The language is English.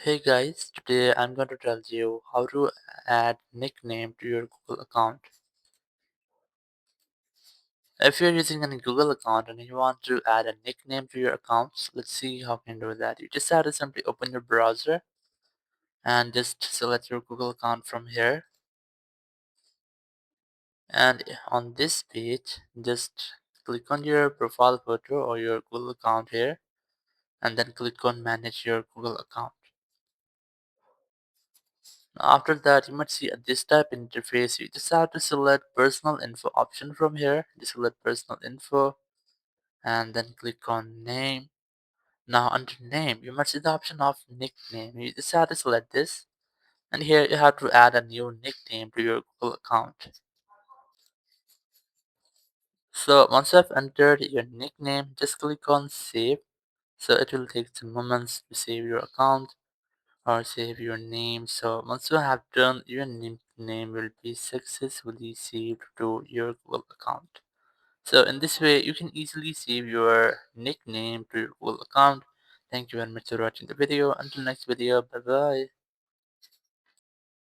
Hey guys, today I'm going to tell you how to add nickname to your Google account. If you're using any Google account and you want to add a nickname to your accounts, let's see how you can do that. You just have to simply open your browser and just select your Google account from here. And on this page, just click on your profile photo or your Google account here and then click on manage your Google account. After that, you might see this type interface. You just have to select personal info option from here. Just select personal info and then click on name. Now under name, you might see the option of nickname. You just have to select this. And here you have to add a new nickname to your Google account. So once you have entered your nickname, just click on save. So it will take some moments to save your account or save your name. So once you have done, your name will be successfully saved to your Google account. So in this way, you can easily save your nickname to your Google account. Thank you very much for watching the video. Until next video, bye bye.